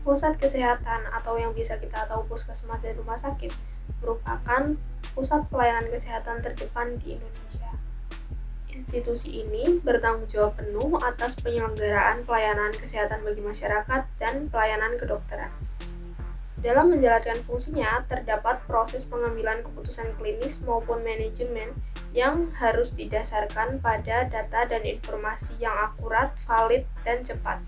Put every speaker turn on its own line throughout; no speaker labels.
Pusat kesehatan atau yang bisa kita tahu puskesmas dan rumah sakit merupakan pusat pelayanan kesehatan terdepan di Indonesia. Institusi ini bertanggung jawab penuh atas penyelenggaraan pelayanan kesehatan bagi masyarakat dan pelayanan kedokteran. Dalam menjalankan fungsinya, terdapat proses pengambilan keputusan klinis maupun manajemen yang harus didasarkan pada data dan informasi yang akurat, valid, dan cepat.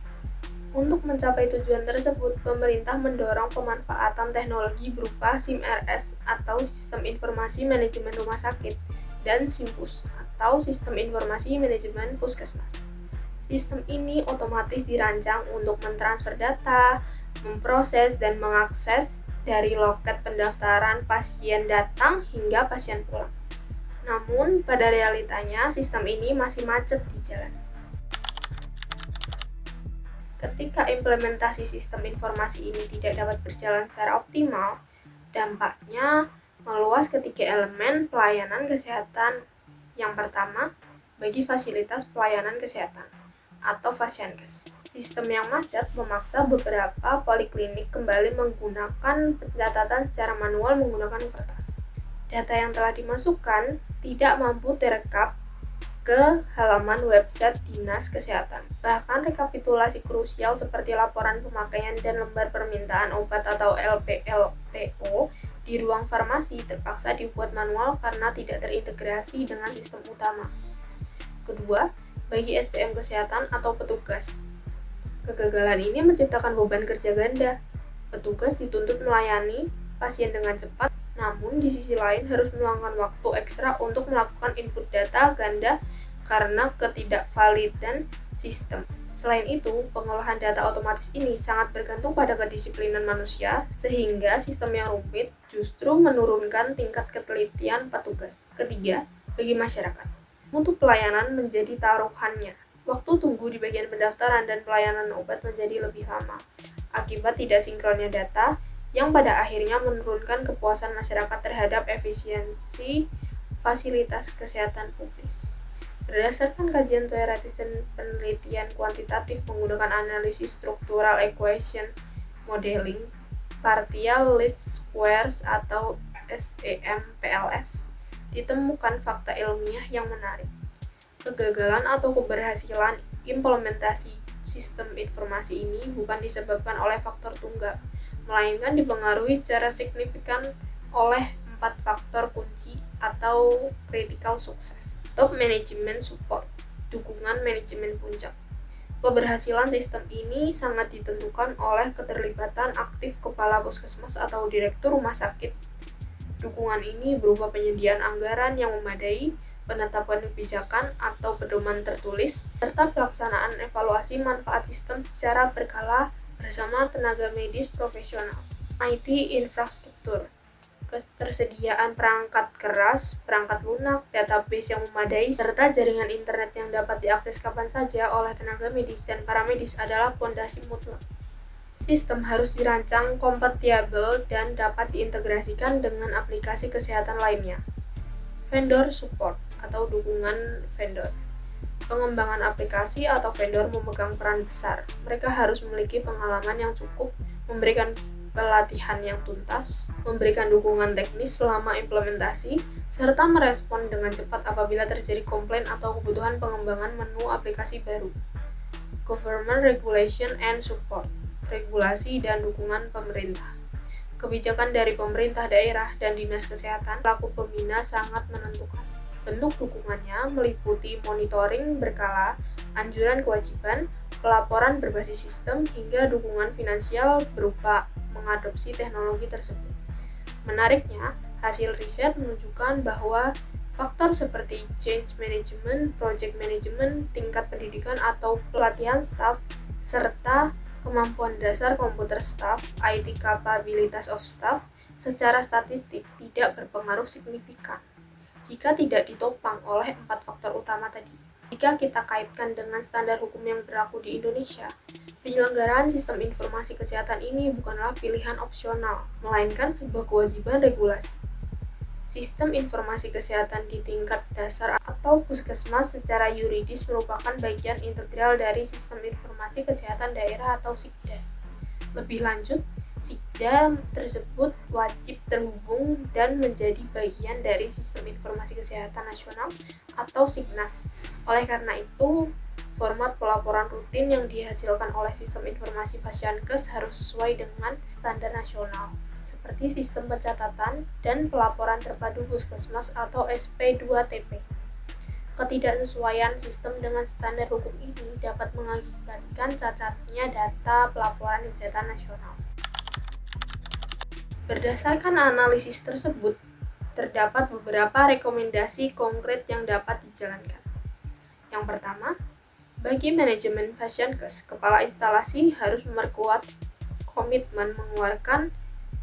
Untuk mencapai tujuan tersebut, pemerintah mendorong pemanfaatan teknologi berupa SIM-RS atau Sistem Informasi Manajemen Rumah Sakit dan SIMPUS atau Sistem Informasi Manajemen Puskesmas. Sistem ini otomatis dirancang untuk mentransfer data, memproses dan mengakses dari loket pendaftaran pasien datang hingga pasien pulang. Namun, pada realitanya sistem ini masih macet di jalan. Ketika implementasi sistem informasi ini tidak dapat berjalan secara optimal, dampaknya meluas ke 3 elemen pelayanan kesehatan. Yang pertama, bagi fasilitas pelayanan kesehatan atau Fasyankes. Sistem yang macet memaksa beberapa poliklinik kembali menggunakan pencatatan secara manual menggunakan kertas. Data yang telah dimasukkan tidak mampu direkap ke halaman website Dinas Kesehatan. Bahkan rekapitulasi krusial seperti laporan pemakaian dan lembar permintaan obat atau LPLPO di ruang farmasi terpaksa dibuat manual karena tidak terintegrasi dengan sistem utama. Kedua, bagi SDM kesehatan atau petugas. Kegagalan ini menciptakan beban kerja ganda. Petugas dituntut melayani pasien dengan cepat, namun di sisi lain harus meluangkan waktu ekstra untuk melakukan input data ganda karena ketidakvalidan sistem. Selain itu, pengolahan data otomatis ini sangat bergantung pada kedisiplinan manusia, sehingga sistem yang rumit justru menurunkan tingkat ketelitian petugas. Ketiga, bagi masyarakat, mutu pelayanan menjadi taruhannya. Waktu tunggu di bagian pendaftaran dan pelayanan obat menjadi lebih lama, akibat tidak sinkronnya data, yang pada akhirnya menurunkan kepuasan masyarakat terhadap efisiensi fasilitas kesehatan publik. Berdasarkan kajian teoritis dan penelitian kuantitatif menggunakan analisis struktural equation modeling, partial least squares atau SEM-PLS, ditemukan fakta ilmiah yang menarik. Kegagalan atau keberhasilan implementasi sistem informasi ini bukan disebabkan oleh faktor tunggal, melainkan dipengaruhi secara signifikan oleh 4 faktor kunci atau critical success. Top Management Support, dukungan manajemen puncak. Keberhasilan sistem ini sangat ditentukan oleh keterlibatan aktif kepala puskesmas atau direktur rumah sakit. Dukungan ini berupa penyediaan anggaran yang memadai, penetapan kebijakan atau pedoman tertulis, serta pelaksanaan evaluasi manfaat sistem secara berkala bersama tenaga medis profesional. IT infrastruktur, ketersediaan perangkat keras, perangkat lunak, database yang memadai, serta jaringan internet yang dapat diakses kapan saja oleh tenaga medis dan paramedis adalah fondasi mutlak. Sistem harus dirancang kompatibel dan dapat diintegrasikan dengan aplikasi kesehatan lainnya. Vendor support atau dukungan vendor. Pengembangan aplikasi atau vendor memegang peran besar. Mereka harus memiliki pengalaman yang cukup, memberikan pelatihan yang tuntas, memberikan dukungan teknis selama implementasi, serta merespon dengan cepat apabila terjadi komplain atau kebutuhan pengembangan menu aplikasi baru. Government Regulation and Support, regulasi dan dukungan pemerintah. Kebijakan dari pemerintah daerah dan dinas kesehatan selaku pembina sangat menentukan. Bentuk dukungannya meliputi monitoring berkala, anjuran kewajiban, pelaporan berbasis sistem, hingga dukungan finansial berupa mengadopsi teknologi tersebut. Menariknya, hasil riset menunjukkan bahwa faktor seperti change management, project management, tingkat pendidikan atau pelatihan staf, serta kemampuan dasar komputer staf, IT capabilities of staff, secara statistik tidak berpengaruh signifikan jika tidak ditopang oleh 4 faktor utama tadi. Jika kita kaitkan dengan standar hukum yang berlaku di Indonesia, penyelenggaraan sistem informasi kesehatan ini bukanlah pilihan opsional, melainkan sebuah kewajiban regulasi. Sistem informasi kesehatan di tingkat dasar atau puskesmas secara yuridis merupakan bagian integral dari sistem informasi kesehatan daerah atau SIKDA. Lebih lanjut, Sikda tersebut wajib terhubung dan menjadi bagian dari Sistem Informasi Kesehatan Nasional atau Signas. Oleh karena itu, format pelaporan rutin yang dihasilkan oleh Sistem Informasi Pasienkes harus sesuai dengan standar nasional, seperti Sistem Pencatatan dan Pelaporan Terpadu Puskesmas atau SP2TP. Ketidaksesuaian sistem dengan standar hukum ini dapat mengakibatkan cacatnya data pelaporan kesehatan nasional. Berdasarkan analisis tersebut, terdapat beberapa rekomendasi konkret yang dapat dijalankan. Yang pertama, bagi manajemen Pasienkes, kepala instalasi harus memperkuat komitmen mengeluarkan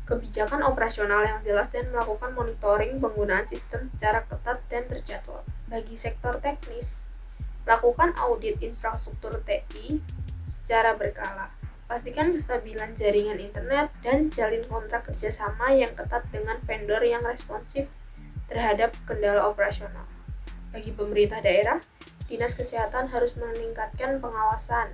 kebijakan operasional yang jelas dan melakukan monitoring penggunaan sistem secara ketat dan terjadwal. Bagi sektor teknis, lakukan audit infrastruktur TI secara berkala. Pastikan kestabilan jaringan internet dan jalin kontrak kerjasama yang ketat dengan vendor yang responsif terhadap kendala operasional. Bagi pemerintah daerah, Dinas Kesehatan harus meningkatkan pengawasan,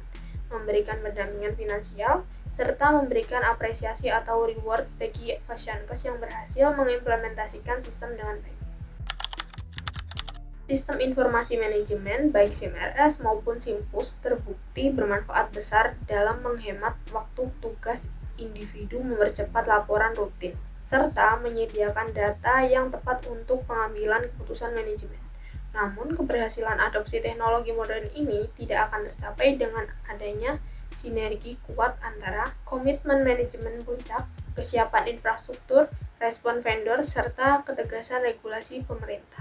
memberikan pendampingan finansial, serta memberikan apresiasi atau reward bagi Pasienkes yang berhasil mengimplementasikan sistem dengan baik. Sistem informasi manajemen, baik SIMRS maupun SIMPUS, terbukti bermanfaat besar dalam menghemat waktu tugas individu, mempercepat laporan rutin, serta menyediakan data yang tepat untuk pengambilan keputusan manajemen. Namun, keberhasilan adopsi teknologi modern ini tidak akan tercapai dengan adanya sinergi kuat antara komitmen manajemen puncak, kesiapan infrastruktur, respon vendor, serta ketegasan regulasi pemerintah.